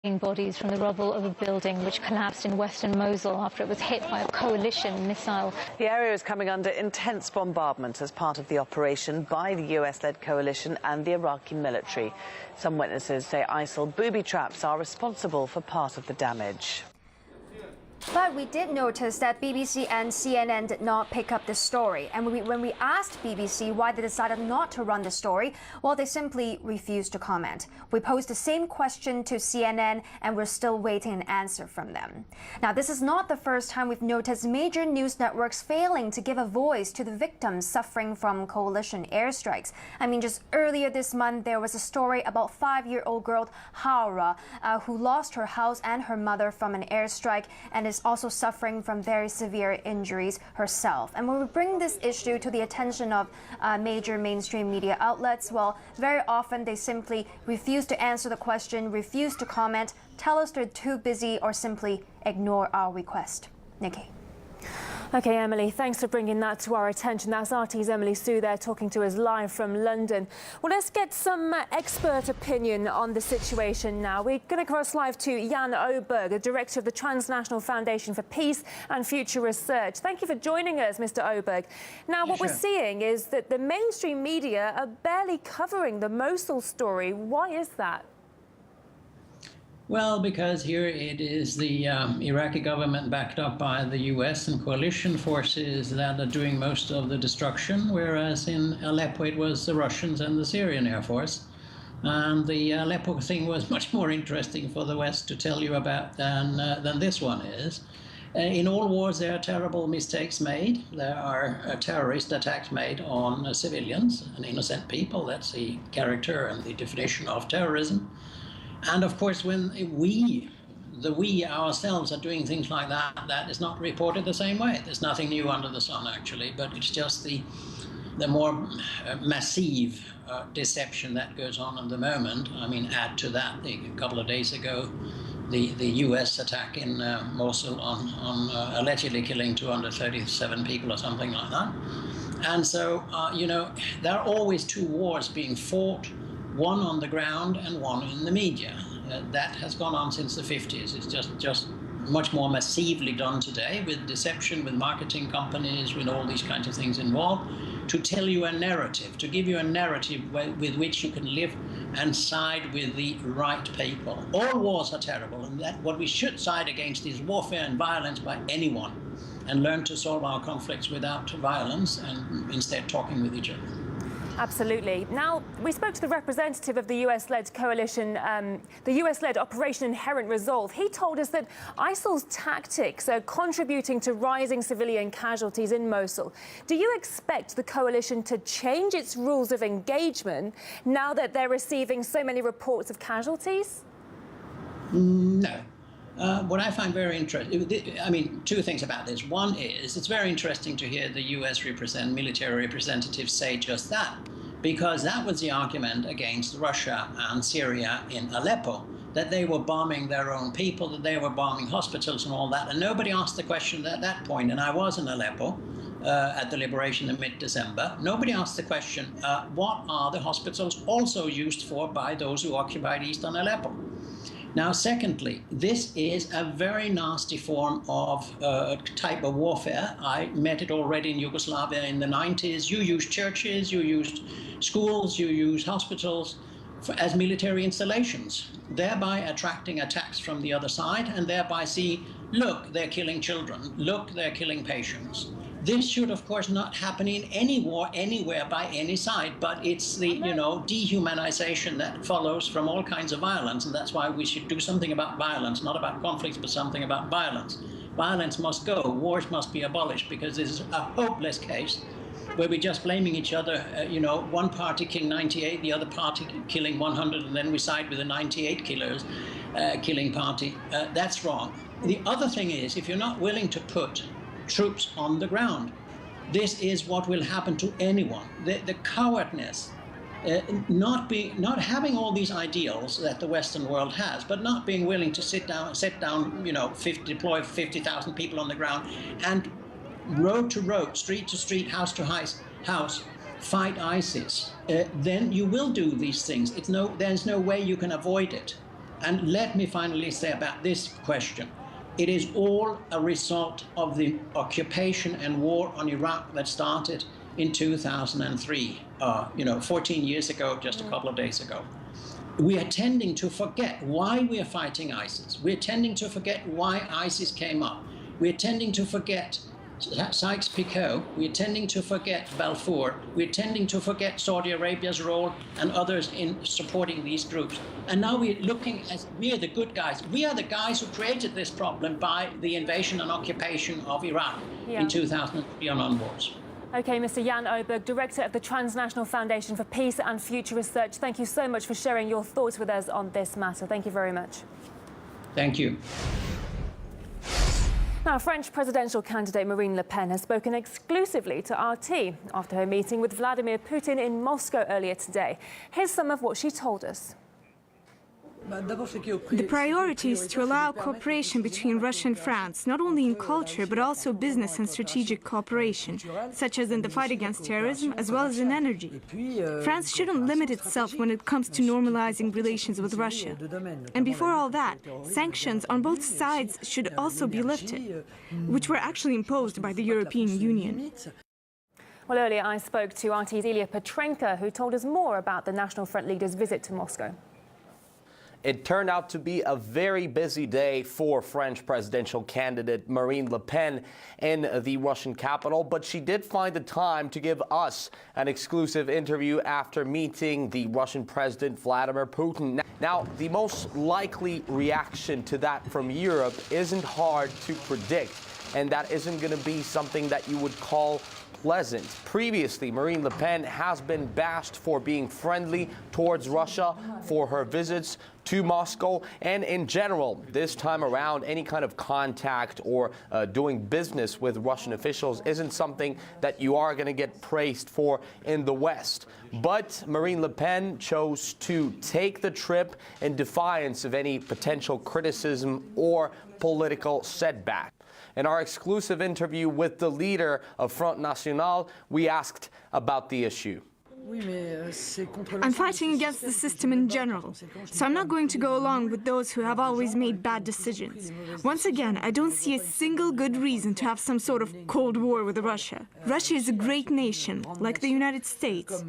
bodies from the rubble of a building which collapsed in western Mosul after it was hit by a coalition missile. The area is coming under intense bombardment as part of the operation by the US-led coalition and the Iraqi military. Some witnesses say ISIL booby traps are responsible for part of the damage. But we did notice that BBC and CNN did not pick up the story. And when we asked BBC why they decided not to run the story, well, they simply refused to comment. We posed the same question to CNN, and we're still waiting an answer from them. Now, this is not the first time we've noticed major news networks failing to give a voice to the victims suffering from coalition airstrikes. I mean, just earlier this month, there was a story about 5-year-old girl Haura, who lost her house and her mother from an airstrike and is also suffering from very severe injuries herself. And when we bring this issue to the attention of major mainstream media outlets, well, very often they simply refuse to answer the question, refuse to comment, tell us they're too busy, or simply ignore our request. Nikki. OK, Emily, thanks for bringing that to our attention. That's RT's Emily Sue there talking to us live from London. Well, let's get some expert opinion on the situation now. We're going to cross live to Jan Oberg, the director of the Transnational Foundation for Peace and Future Research. Thank you for joining us, Mr. Oberg. Now, what we're seeing is that the mainstream media are barely covering the Mosul story. Why is that? Well, because here it is the Iraqi government backed up by the US and coalition forces that are doing most of the destruction, whereas in Aleppo it was the Russians and the Syrian Air Force. And the Aleppo thing was much more interesting for the West to tell you about than this one is. In all wars there are terrible mistakes made. There are terrorist attacks made on civilians and innocent people. That's the character and the definition of terrorism. And of course, when we ourselves are doing things like that, that is not reported the same way. There's nothing new under the sun, actually, but it's just the more massive deception that goes on at the moment. I mean, add to that, a couple of days ago, the US attack in Mosul on allegedly killing 237 people or something like that. And so, you know, there are always two wars being fought, one on the ground and one in the media. That has gone on since the 50s. It's just much more massively done today with deception, with marketing companies, with all these kinds of things involved, to tell you a narrative, to give you a narrative with which you can live and side with the right people. All wars are terrible, and that what we should side against is warfare and violence by anyone, and learn to solve our conflicts without violence and instead talking with each other. Absolutely. Now, we spoke to the representative of the US-led coalition, the US-led Operation Inherent Resolve. He told us that ISIL's tactics are contributing to rising civilian casualties in Mosul. Do you expect the coalition to change its rules of engagement now that they're receiving so many reports of casualties? No. What I find very interesting, I mean, two things about this. One is, it's very interesting to hear the US military representatives say just that, because that was the argument against Russia and Syria in Aleppo, that they were bombing their own people, that they were bombing hospitals and all that, and nobody asked the question at that point, and I was in Aleppo at the liberation in mid-December. Nobody asked the question, what are the hospitals also used for by those who occupied eastern Aleppo? Now, secondly, this is a very nasty form of type of warfare. I met it already in Yugoslavia in the 90s. You use churches, you use schools, you use hospitals as military installations, thereby attracting attacks from the other side, and thereby see, look, they're killing children, look, they're killing patients. This should, of course, not happen in any war anywhere by any side, but it's the, you know, dehumanization that follows from all kinds of violence, and that's why we should do something about violence, not about conflicts, but something about violence. Violence must go, wars must be abolished, because this is a hopeless case where we're just blaming each other, you know, one party killing 98, the other party killing 100, and then we side with the 98 killers killing party. That's wrong. The other thing is, if you're not willing to put troops on the ground, this is what will happen to anyone. The cowardness, not having all these ideals that the Western world has, but not being willing to sit down, you know, deploy 50,000 people on the ground and road to road, street to street, house to house, fight ISIS, then you will do these things. There's no way you can avoid it. And let me finally say about this question. It is all a result of the occupation and war on Iraq that started in 2003, 14 years ago, just a couple of days ago. We are tending to forget why we are fighting ISIS. We're tending to forget why ISIS came up. We're tending to forget Sykes-Picot. We're tending to forget Balfour. We're tending to forget Saudi Arabia's role and others in supporting these groups. And now we're looking as we are the good guys. We are the guys who created this problem by the invasion and occupation of Iraq in 2003 and onwards. OK, Mr. Jan Oberg, Director of the Transnational Foundation for Peace and Future Research, thank you so much for sharing your thoughts with us on this matter. Thank you very much. Thank you. Now, French presidential candidate Marine Le Pen has spoken exclusively to RT after her meeting with Vladimir Putin in Moscow earlier today. Here's some of what she told us. The priority is to allow cooperation between Russia and France, not only in culture, but also business and strategic cooperation, such as in the fight against terrorism, as well as in energy. France shouldn't limit itself when it comes to normalizing relations with Russia. And before all that, sanctions on both sides should also be lifted, which were actually imposed by the European Union. Well, earlier I spoke to RT's Ilya Petrenko, who told us more about the National Front leader's visit to Moscow. It turned out to be a very busy day for French presidential candidate Marine Le Pen in the Russian capital, but she did find the time to give us an exclusive interview after meeting the Russian President Vladimir Putin. Now, the most likely reaction to that from Europe isn't hard to predict, and that isn't going to be something that you would call pleasant. Previously, Marine Le Pen has been bashed for being friendly towards Russia for her visits to Moscow, and in general, this time around, any kind of contact or doing business with Russian officials isn't something that you are going to get praised for in the West. But Marine Le Pen chose to take the trip in defiance of any potential criticism or political setback. In our exclusive interview with the leader of Front National, we asked about the issue. I'm fighting against the system in general, so I'm not going to go along with those who have always made bad decisions. Once again, I don't see a single good reason to have some sort of Cold War with Russia. Russia is a great nation, like the United States,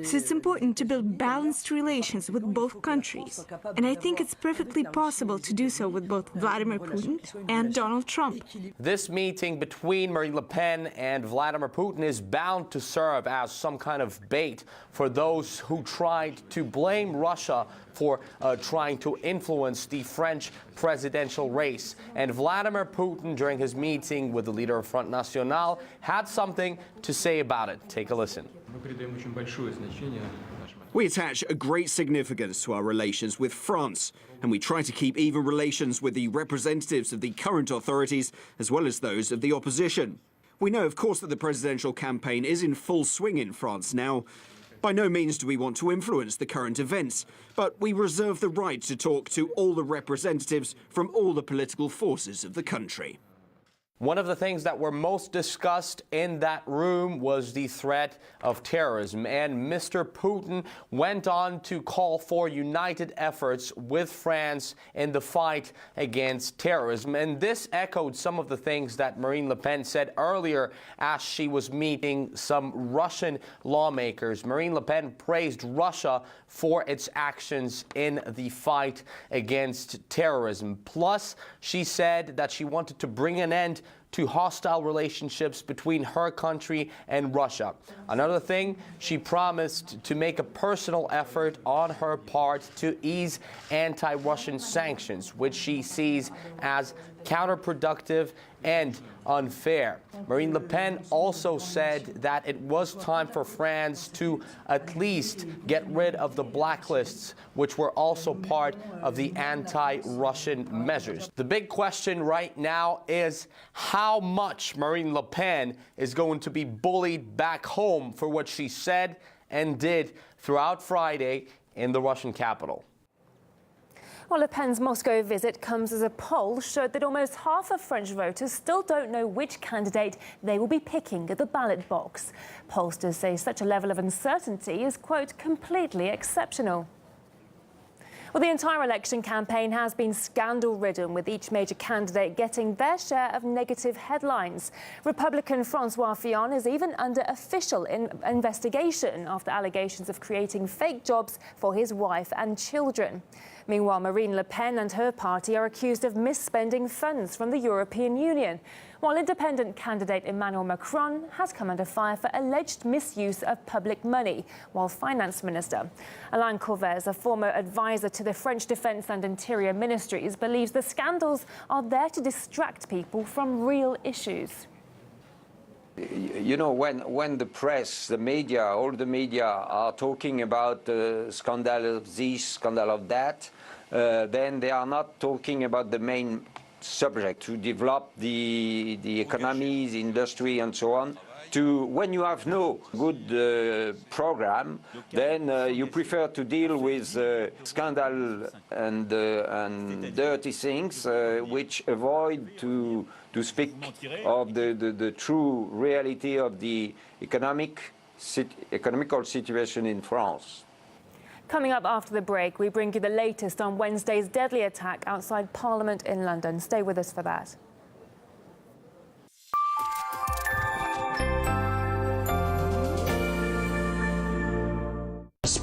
so it's important to build balanced relations with both countries. And I think it's perfectly possible to do so with both Vladimir Putin and Donald Trump. This meeting between Marine Le Pen and Vladimir Putin is bound to serve as some kind of bait for those who tried to blame Russia for trying to influence the French presidential race. And Vladimir Putin, during his meeting with the leader of Front National, had something to say about it. Take a listen. We attach a great significance to our relations with France, and we try to keep even relations with the representatives of the current authorities as well as those of the opposition. We know, of course, that the presidential campaign is in full swing in France now. By no means do we want to influence the current events, but we reserve the right to talk to all the representatives from all the political forces of the country. One of the things that were most discussed in that room was the threat of terrorism, and Mr. Putin went on to call for united efforts with France in the fight against terrorism. And this echoed some of the things that Marine Le Pen said earlier as she was meeting some Russian lawmakers. Marine Le Pen praised Russia for its actions in the fight against terrorism. Plus, she said that she wanted to bring an end to hostile relationships between her country and Russia. Another thing, she promised to make a personal effort on her part to ease anti-Russian sanctions, which she sees as counterproductive and unfair. Marine Le Pen also said that it was time for France to at least get rid of the blacklists, which were also part of the anti-Russian measures. The big question right now is how much Marine Le Pen is going to be bullied back home for what she said and did throughout Friday in the Russian capital. Well, Le Pen's Moscow visit comes as a poll showed that almost half of French voters still don't know which candidate they will be picking at the ballot box. Pollsters say such a level of uncertainty is, quote, completely exceptional. Well, the entire election campaign has been scandal-ridden, with each major candidate getting their share of negative headlines. Republican Francois Fillon is even under official investigation after allegations of creating fake jobs for his wife and children. Meanwhile, Marine Le Pen and her party are accused of misspending funds from the European Union, while independent candidate Emmanuel Macron has come under fire for alleged misuse of public money, while Finance Minister Alain Cauves, a former advisor to the French Defence and Interior Ministries, believes the scandals are there to distract people from real issues. You know, when the press, the media, all the media are talking about scandal of this, scandal of that, then they are not talking about the main subject, to develop the economy, the industry, and so on. When you have no good program, then you prefer to deal with scandal and dirty things, which avoid to speak of the true reality of the economical situation in France. Coming up after the break, we bring you the latest on Wednesday's deadly attack outside Parliament in London. Stay with us for that.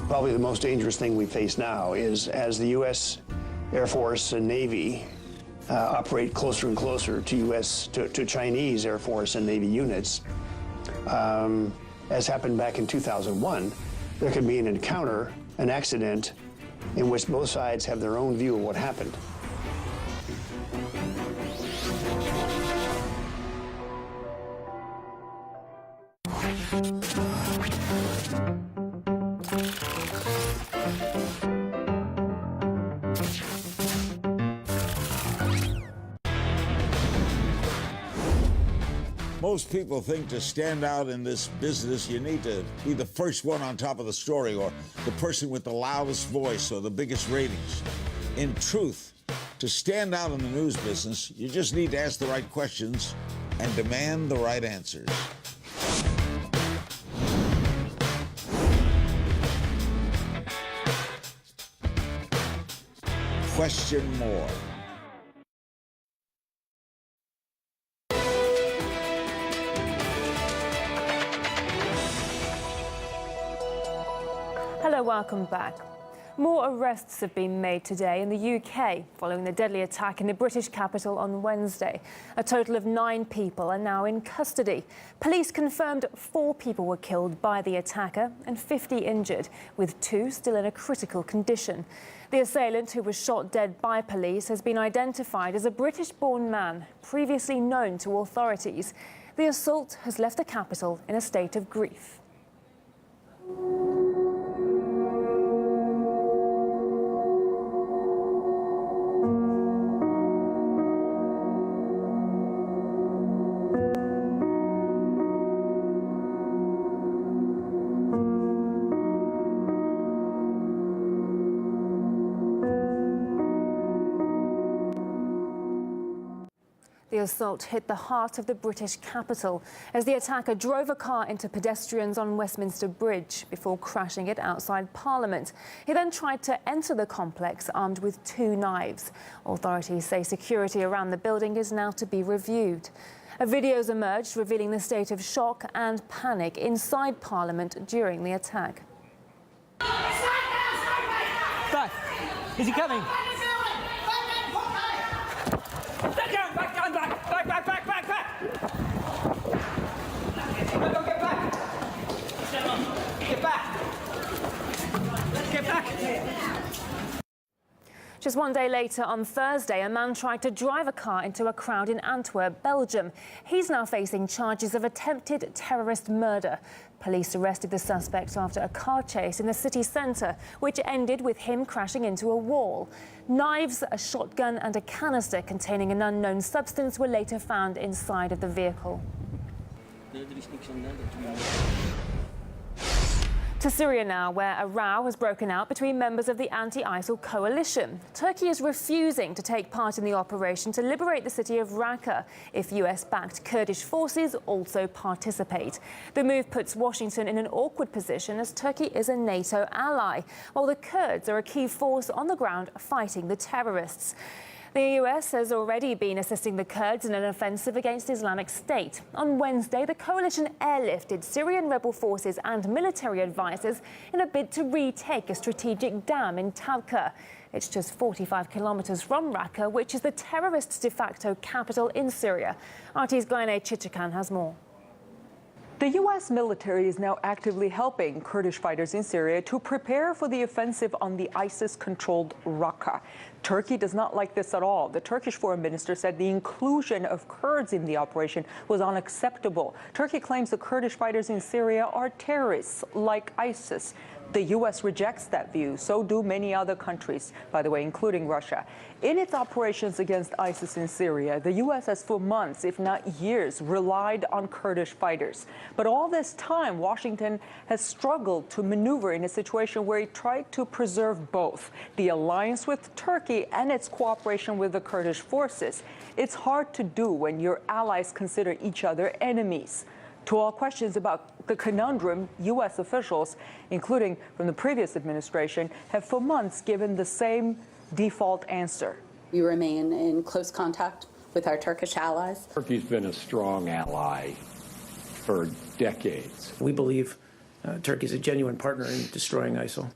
Probably the most dangerous thing we face now is as the U.S. Air Force and Navy operate closer and closer to Chinese Air Force and Navy units, as happened back in 2001, there could be an encounter, an accident, in which both sides have their own view of what happened. Most people think to stand out in this business, you need to be the first one on top of the story, or the person with the loudest voice or the biggest ratings. In truth, to stand out in the news business, you just need to ask the right questions and demand the right answers. Question more. Hello, welcome back. More arrests have been made today in the UK following the deadly attack in the British capital on Wednesday. A total of 9 people are now in custody. Police confirmed 4 people were killed by the attacker and 50 injured, with 2 still in a critical condition. The assailant, who was shot dead by police, has been identified as a British-born man previously known to authorities. The assault has left the capital in a state of grief. The assault hit the heart of the British capital as the attacker drove a car into pedestrians on Westminster Bridge before crashing it outside Parliament. He then tried to enter the complex armed with 2 knives. Authorities say security around the building is now to be reviewed. A video has emerged revealing the state of shock and panic inside Parliament during the attack. Back! Is he coming? Just one day later, on Thursday, a man tried to drive a car into a crowd in Antwerp, Belgium. He's now facing charges of attempted terrorist murder. Police arrested the suspect after a car chase in the city centre, which ended with him crashing into a wall. Knives, a shotgun and a canister containing an unknown substance were later found inside of the vehicle. To Syria now, where a row has broken out between members of the anti-ISIL coalition. Turkey is refusing to take part in the operation to liberate the city of Raqqa if US-backed Kurdish forces also participate. The move puts Washington in an awkward position as Turkey is a NATO ally, while the Kurds are a key force on the ground fighting the terrorists. The US has already been assisting the Kurds in an offensive against Islamic State. On Wednesday, the coalition airlifted Syrian rebel forces and military advisors in a bid to retake a strategic dam in Tavka. It's just 45 kilometers from Raqqa, which is the terrorists' de facto capital in Syria. RT's Glyne Chichikan has more. The U.S. military is now actively helping Kurdish fighters in Syria to prepare for the offensive on the ISIS-controlled Raqqa. Turkey does not like this at all. The Turkish foreign minister said the inclusion of Kurds in the operation was unacceptable. Turkey claims the Kurdish fighters in Syria are terrorists like ISIS. The U.S. rejects that view. So do many other countries, by the way, including Russia. In its operations against ISIS in Syria, the U.S. has for months, if not years, relied on Kurdish fighters. But all this time, Washington has struggled to maneuver in a situation where it tried to preserve both the alliance with Turkey and its cooperation with the Kurdish forces. It's hard to do when your allies consider each other enemies. To all questions about the conundrum, U.S. officials, including from the previous administration, have for months given the same default answer. We remain in close contact with our Turkish allies. Turkey's been a strong ally for decades. We believe Turkey is a genuine partner in destroying ISIL.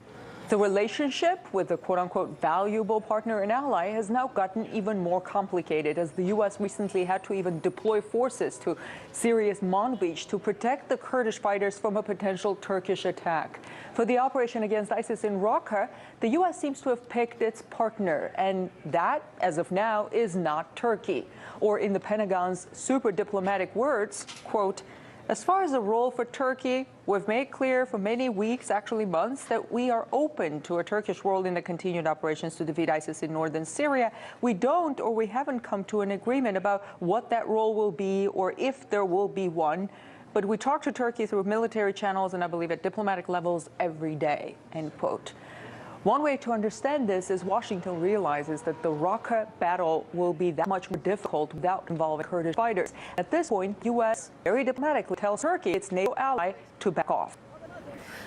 The relationship with the quote-unquote valuable partner and ally has now gotten even more complicated as the U.S. recently had to even deploy forces to Syria's Manbij to protect the Kurdish fighters from a potential Turkish attack. For the operation against ISIS in Raqqa, the U.S. seems to have picked its partner, and that, as of now, is not Turkey. Or in the Pentagon's super diplomatic words, quote, as far as the role for Turkey, we've made clear for many weeks, actually months, that we are open to a Turkish role in the continued operations to defeat ISIS in northern Syria. We don't, or we haven't come to an agreement about what that role will be or if there will be one. But we talk to Turkey through military channels and I believe at diplomatic levels every day, end quote. One way to understand this is Washington realizes that the Raqqa battle will be that much more difficult without involving Kurdish fighters. At this point, U.S. very diplomatically tells Turkey, its NATO ally, to back off.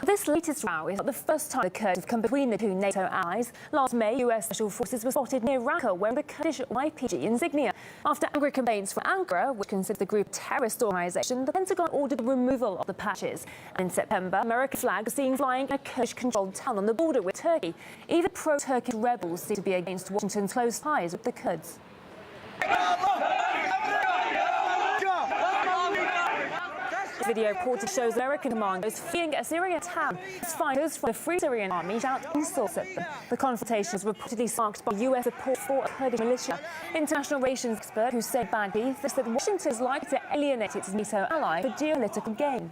This latest row is not the first time the Kurds have come between the two NATO allies. Last May, US special forces were spotted near Raqqa wearing the Kurdish YPG insignia. After angry complaints from Ankara, which considers the group a terrorist organisation, the Pentagon ordered the removal of the patches. And in September, American flags seen flying in a Kurdish-controlled town on the border with Turkey. Even pro-Turkish rebels seem to be against Washington's close ties with the Kurds. Video reported shows American commandos fleeing a Syrian town as fighters from the Free Syrian Army shout insults at them. The confrontation was reportedly sparked by US support for a Kurdish militia. International relations expert who said Baghdadi said Washington is likely to alienate its NATO ally for geopolitical gain.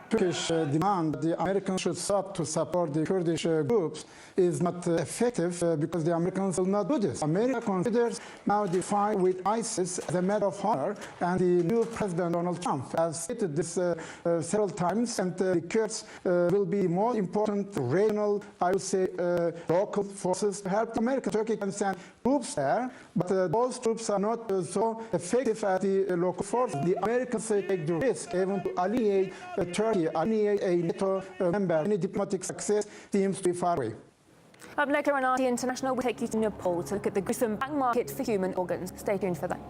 Turkish demand that the Americans should stop to support the Kurdish groups is not effective because the Americans will not do this. America considers now the fight with ISIS as a matter of honor, and the new President Donald Trump has stated this several times, and the Kurds will be more important regional, I would say, local forces to help America. Turkey can send troops there, but those troops are not so effective as the local forces. The Americans take the risk even to alienate Turkey, alienate a NATO member. Any diplomatic success seems to be far away. Up next on RT International, we'll take you to Nepal to look at the gruesome black market for human organs. Stay tuned for that.